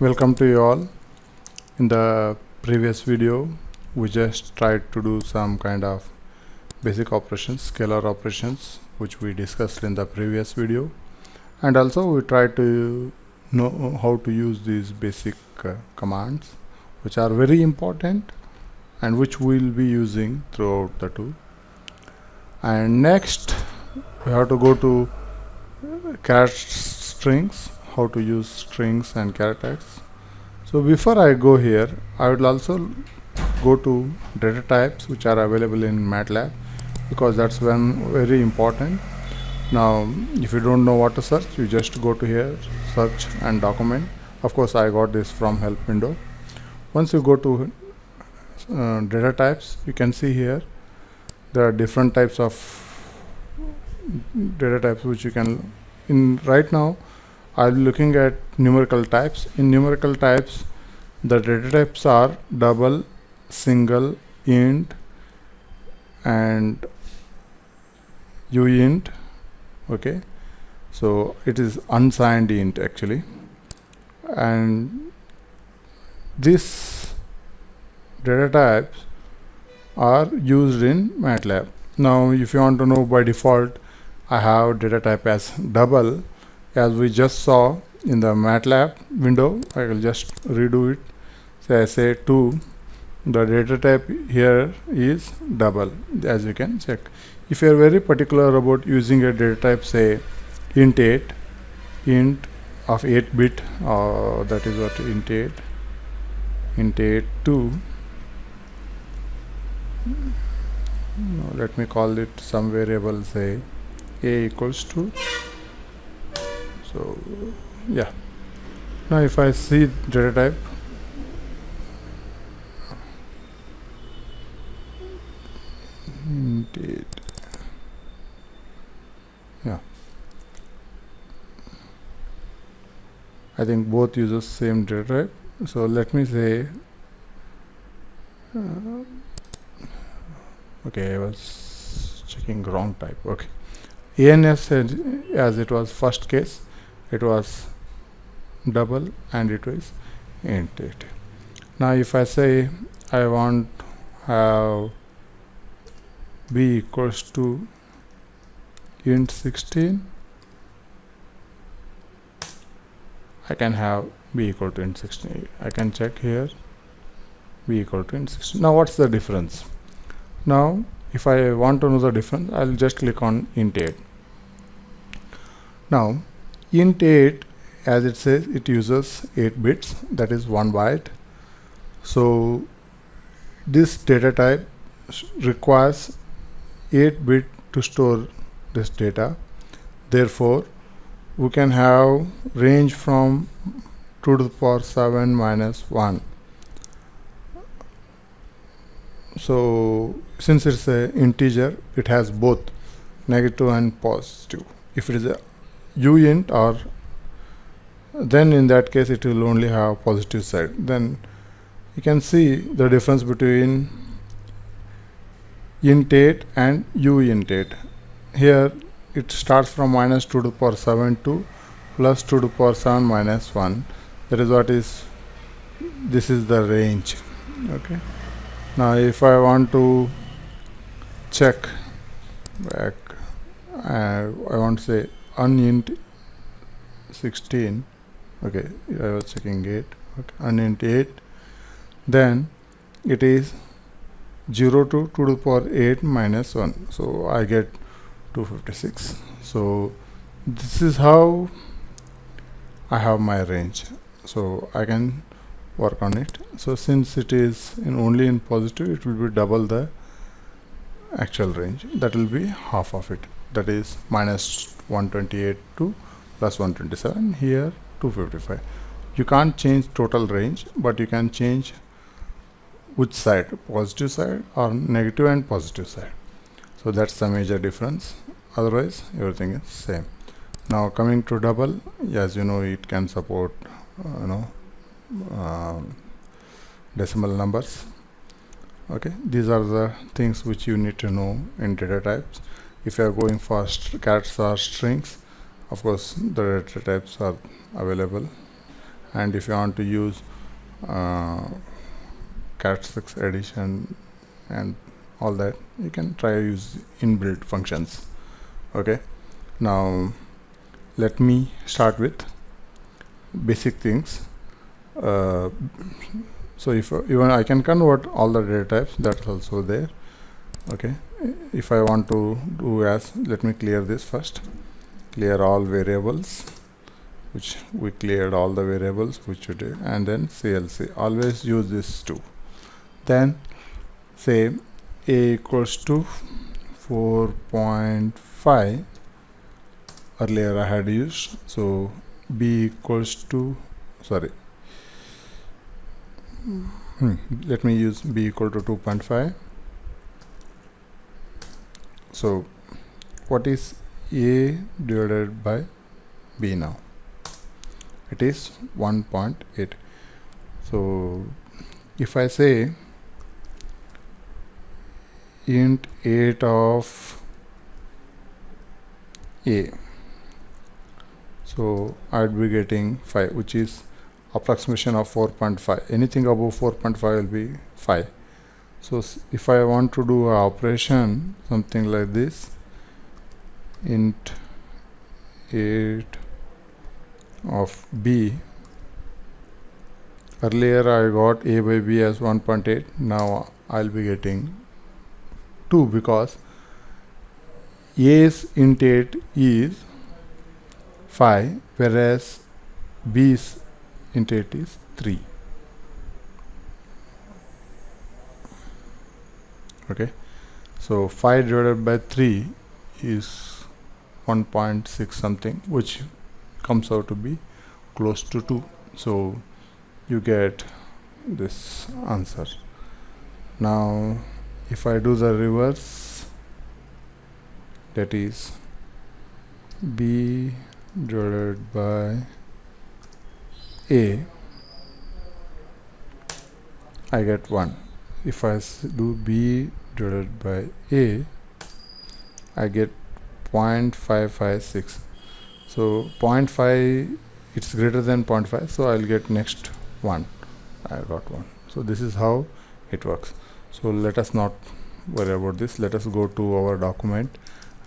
Welcome to you all. In the previous video we just tried to do some kind of basic operations, scalar operations, which we discussed in the previous video, and also we tried to know how to use these basic commands, which are very important and which we will be using throughout the tool. And next we have to go to character strings, how to use strings and characters. So before I go here, I would also go to data types which are available in MATLAB, because that's one very important. Now if you don't know what to search, you just go to here, search and document. Of course I got this from help window. Once you go to data types, you can see here there are different types of data types which you can right now I'll be looking at numerical types. In numerical types, the data types are double, single, int and uint. Okay, so it is unsigned int actually, and these data types are used in MATLAB. Now if you want to know, by default I have data type as double, as we just saw in the MATLAB window. I will just redo it. So I say 2, the data type here is double, as you can check. If you are very particular about using a data type, say int 8, int of 8-bit, that is what int 8, int 8 2, let me call it some variable, say a equals to. So yeah, now if I see data type, int 8, yeah, I think both uses same data type. So let me say okay, I was checking wrong type. Okay, ANS, as it was first case, it was double and it was int 8. Now if I say I want have b equals to int 16, I can have b equal to int 16. I can check here, b equal to int 16. Now what's the difference? Now if I want to know the difference, I'll just click on int 8. Now int 8, as it says, it uses 8 bits, that is 1 byte. So this data type requires 8 bit to store this data. Therefore we can have range from 2 to the power 7 minus 1. So since it's an integer, it has both negative and positive. If it is a uint, or then in that case it will only have positive side. Then you can see the difference between int 8 and uint 8. Here it starts from minus 2 to the power 7 to plus 2 to the power 7 minus 1. That is what is, this is the range. Okay, now if I want to check back, I want to say unint 16. Okay, I was checking 8. Okay, unint 8, then it is 0 to 2 to the power 8 minus 1, so I get 256. So this is how I have my range, so I can work on it. So since it is only in positive, it will be double the actual range, that will be half of it, that is minus 128 to plus 127, here 255. You can't change total range, but you can change which side, positive side or negative and positive side. So that's the major difference, otherwise everything is same. Now coming to double, as you know, it can support decimal numbers. Okay, these are the things which you need to know in data types. If you are going for characters or strings, of course the data types are available, and if you want to use characteristics addition and all that, you can try to use inbuilt functions. Okay, now let me start with basic things. So if even I can convert all the data types, that's also there. Okay, if I want to do as, let me clear this first, clear all variables, which we cleared all the variables which we did, and then CLC, always use this too. Then say a equals to 4.5, earlier I had used, so b equals to, sorry, let me use b equal to 2.5. So what is a divided by b now? It is 1.8. So if I say int 8 of a, so I'd be getting 5, which is approximation of 4.5. anything above 4.5 will be 5. So if I want to do an operation something like this, int 8 of b, earlier I got a by b as 1.8, now I'll be getting 2, because a's int 8 is 5, whereas b's int 8 is 3. Okay, so 5 divided by 3 is 1.6 something, which comes out to be close to 2. So you get this answer. Now if I do the reverse, that is b divided by a, I get 1. If I do b divided by a, I get 0.556. so 0.5, it's greater than 0.5, so I'll get next 1. I got 1. So this is how it works. So let us not worry about this, let us go to our document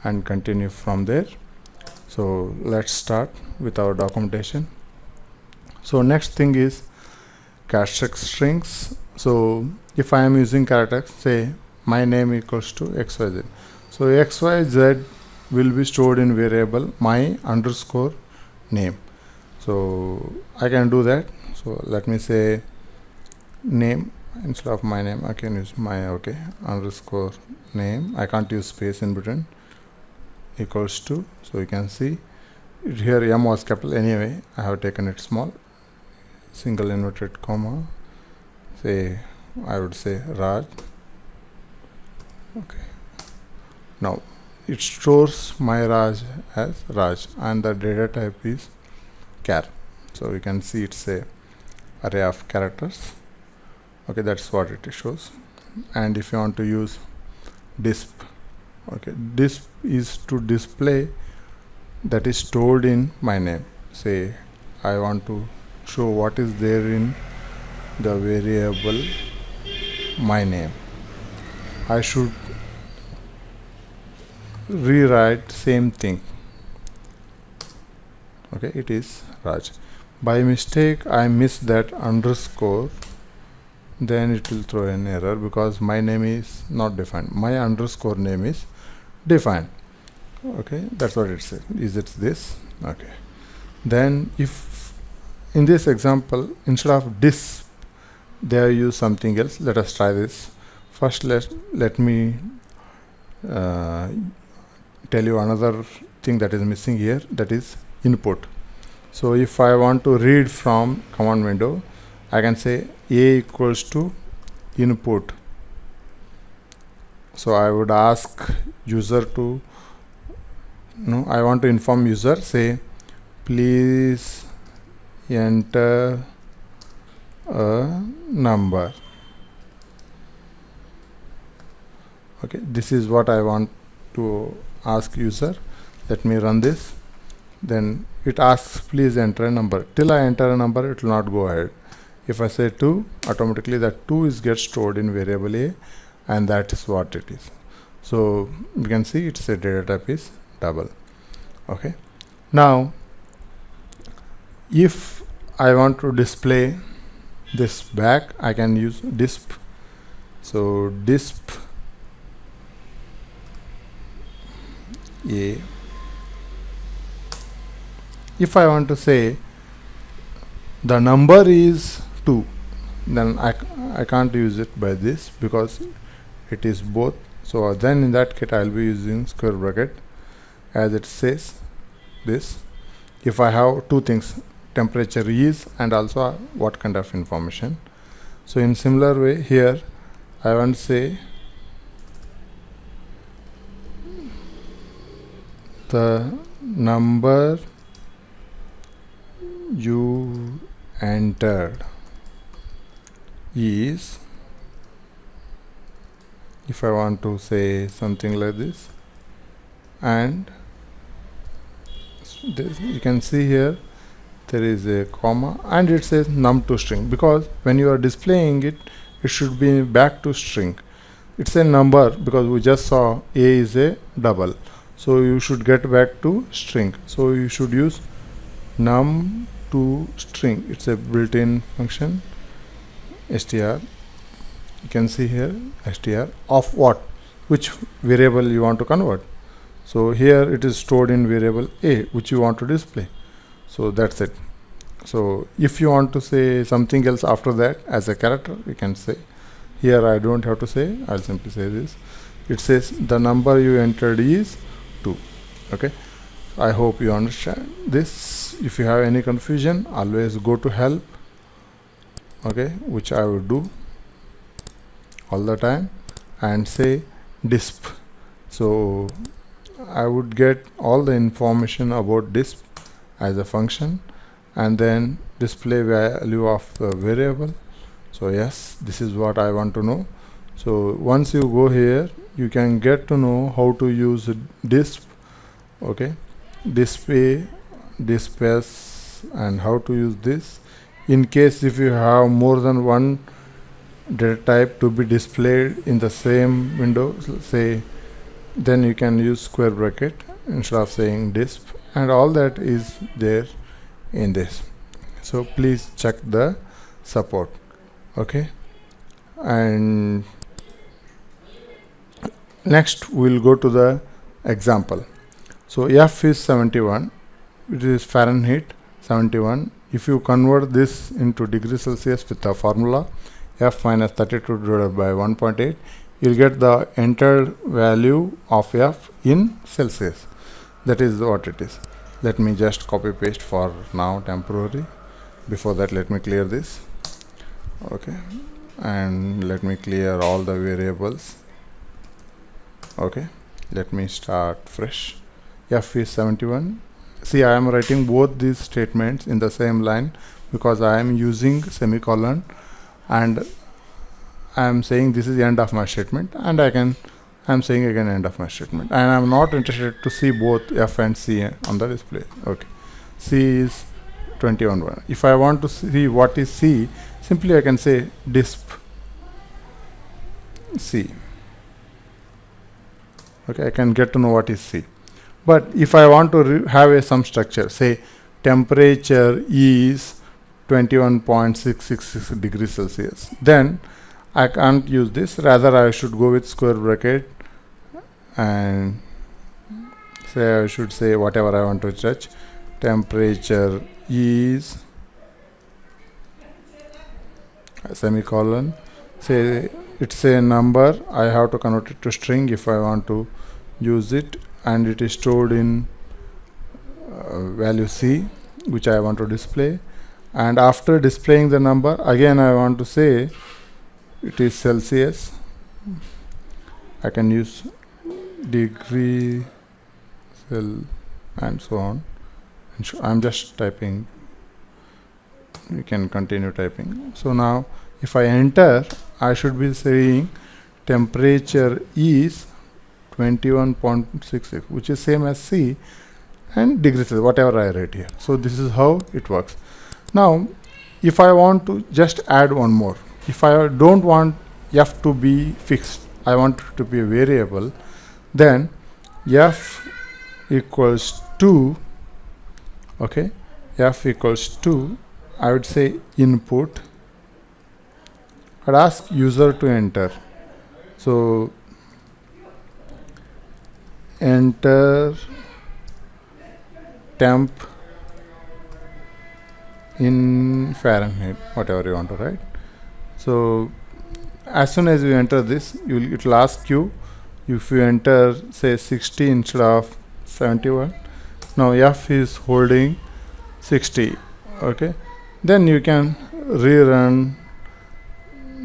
and continue from there. So let's start with our documentation. So next thing is characteristic strings. So if I am using characters, say my name equals to xyz, so xyz will be stored in variable my underscore name. So I can do that. So let me say name, instead of my name I can use my, okay, underscore name, I can't use space in between, equals to, so you can see here m was capital, anyway I have taken it small, single inverted comma, say I would say Raj. Okay, now it stores my Raj as Raj, and the data type is char. So you can see it's a array of characters. Okay, that's what it shows. And if you want to use disp, okay, disp is to display that is stored in my name. Say I want to show what is there in the variable my name, I should rewrite same thing. Okay, it is Raj. By mistake I missed that underscore, then it will throw an error because my name is not defined, my underscore name is defined. Okay, that's what it says. Is it this? Okay, then if in this example instead of disp they have used something else, let us try this. First let me tell you another thing that is missing here, that is input. So if I want to read from command window, I can say a equals to input. So I would ask user to, no, I want to inform user, say please enter a number. Okay, this is what I want to ask user. Let me run this. then it asks please enter a number. Till I enter a number, it will not go ahead. If I say 2, automatically that 2 is gets stored in variable a, and that is what it is. So you can see it's a data type is double. Okay, now if I want to display this back, I can use disp. So disp a. If I want to say the number is 2, then I can't use it by this because it is both. So then in that case I will be using square bracket as it says this. If I have two things, temperature is and also what kind of information. So in similar way here I want to say the number you entered is, if I want to say something like this, and this, you can see here there is a comma and it says num2 string, because when you are displaying it, it should be back to string. It's a number because we just saw a is a double, so you should get back to string. So you should use num2 string. It's a built-in function str. You can see here str of what, which variable you want to convert. So here it is stored in variable a, which you want to display. So that's it. So if you want to say something else after that as a character, you can say. Here I don't have to say, I'll simply say this. It says the number you entered is 2. Okay, I hope you understand this. If you have any confusion, always go to help, okay, which I would do all the time, and say disp. So I would get all the information about disp as a function and then display value of the variable. So yes, this is what I want to know. So once you go here, you can get to know how to use disp, okay, display, displace, and how to use this. In case if you have more than one data type to be displayed in the same window, say, then you can use square bracket instead of saying disp, and all that is there in this. So please check the support. Okay, and next we'll go to the example. So F is 71, it is Fahrenheit 71. If you convert this into degree Celsius with the formula F minus 32 divided by 1.8, you'll get the entered value of F in Celsius. That is what it is. Let me just copy paste for now temporary. Before that, let me clear this. Okay, and let me clear all the variables. Okay, let me start fresh. F is 71. See, I am writing both these statements in the same line because I am using semicolon, and I am saying this is the end of my statement, and I am saying again end of my statement, and I am not interested to see both F and C on the display. Okay, C is 21. If I want to see what is C, simply I can say disp C. Okay, I can get to know what is C. But if I want to have some structure, say temperature is 21.666 degrees Celsius, then I can't use this. Rather, I should go with square bracket and say, I should say whatever I want to touch. Temperature is semicolon. Say it's a number. I have to convert it to string if I want to use it, and it is stored in value C, which I want to display. And after displaying the number, again I want to say it is Celsius. I can use degree cell and so on. And I'm just typing. You can continue typing. So now if I enter, I should be saying temperature is 21.66, which is same as C. and decreases whatever I write here. So this is how it works. Now if I want to just add one more, if I don't want f to be fixed, I want it to be a variable, then f equals 2, okay, f equals 2, I would say input. I'd ask user to enter. So enter temp in Fahrenheit, whatever you want to write. So as soon as you enter this, it will ask you if you enter say 60 instead of 71. Now f is holding 60, okay. Then you can rerun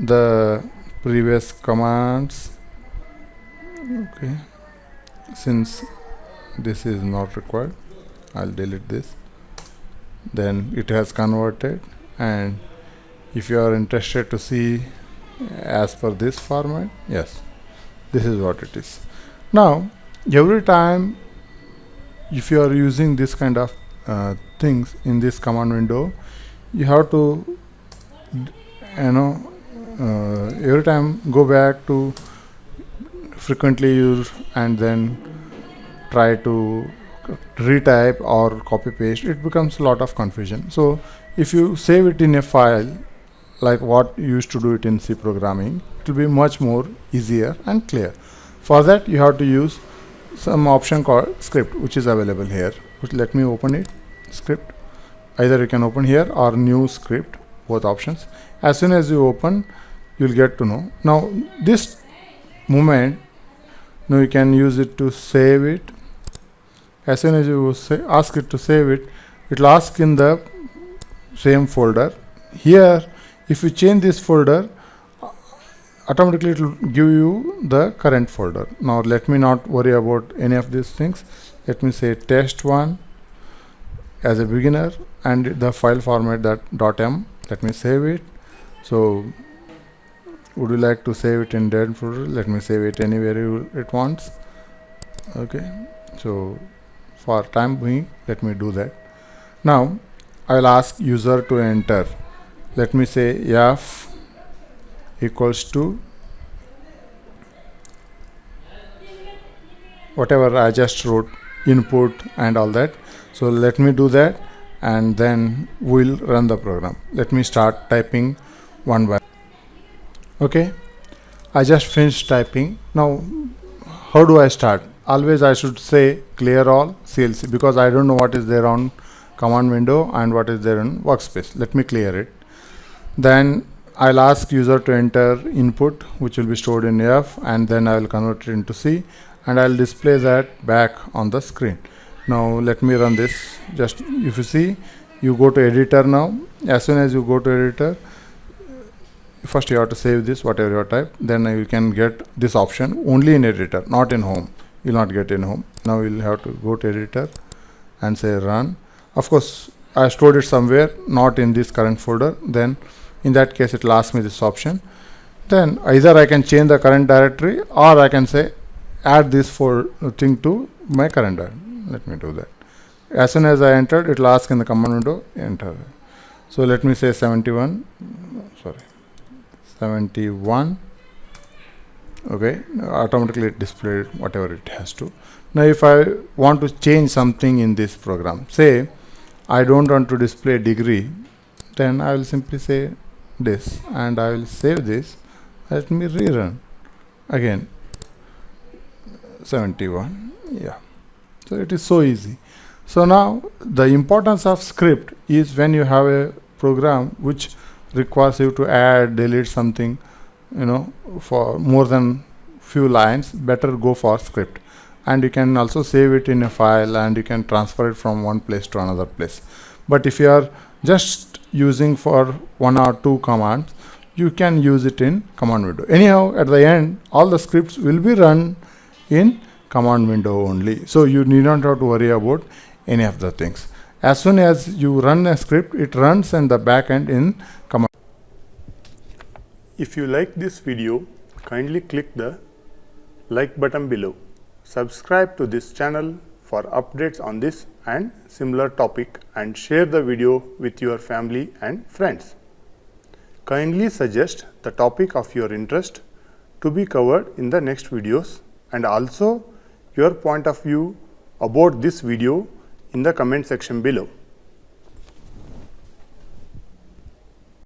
the previous commands, okay. Since this is not required, I'll delete this. Then it has converted, and if you are interested to see as per this format, yes, this is what it is. Now every time if you are using this kind of things in this command window, you have to every time go back to frequently use and then try to retype or copy paste. It becomes a lot of confusion. So if you save it in a file like what you used to do it in C programming, it will be much more easier and clear. For that you have to use some option called script, which is available here. Let me open it. Script, either you can open here or new script, both options. As soon as you open, you will get to know. Now this moment, now you can use it to save it. As soon as you ask it to save it, it will ask in the same folder. Here if you change this folder, automatically it will give you the current folder. Now let me not worry about any of these things. Let me say test1 as a beginner and the file format that .m. Let me save it. So would you like to save it in dead folder? Let me save it anywhere it wants. Okay, so for time being, let me do that. Now I will ask user to enter. Let me say f equals to whatever I just wrote, input and all that. So let me do that, and then we'll run the program. Let me start typing one by one. Okay, I just finished typing. Now how do I start? Always I should say clear all CLC, because I don't know what is there on command window and what is there in workspace. Let me clear it. Then I'll ask user to enter input, which will be stored in F, and then I will convert it into C, and I'll display that back on the screen. Now let me run this. Just if you see, you go to editor now. As soon as you go to editor, first you have to save this whatever you type, then you can get this option only in editor, not in home. You will not get in home. Now you will have to go to editor and say run. Of course I stored it somewhere, not in this current folder. Then in that case it will ask me this option. Then either I can change the current directory, or I can say add this thing to my current directory. Let me do that. As soon as I entered, it will ask in the command window, enter. So let me say 71. Okay, automatically it displayed whatever it has to. Now if I want to change something in this program, say I don't want to display degree, then I will simply say this, and I will save this. Let me rerun again. 71. Yeah, so it is so easy. So now the importance of script is when you have a program which requires you to add, delete something, for more than few lines, better go for script. And you can also save it in a file, and you can transfer it from one place to another place. But if you are just using for one or two commands, you can use it in command window. Anyhow, at the end, all the scripts will be run in command window only. So you need not have to worry about any of the things. As soon as you run a script, it runs in the back end in command. If you like this video, kindly click the like button below. Subscribe to this channel for updates on this and similar topic and share the video with your family and friends. Kindly suggest the topic of your interest to be covered in the next videos, and also your point of view about this video in the comment section below.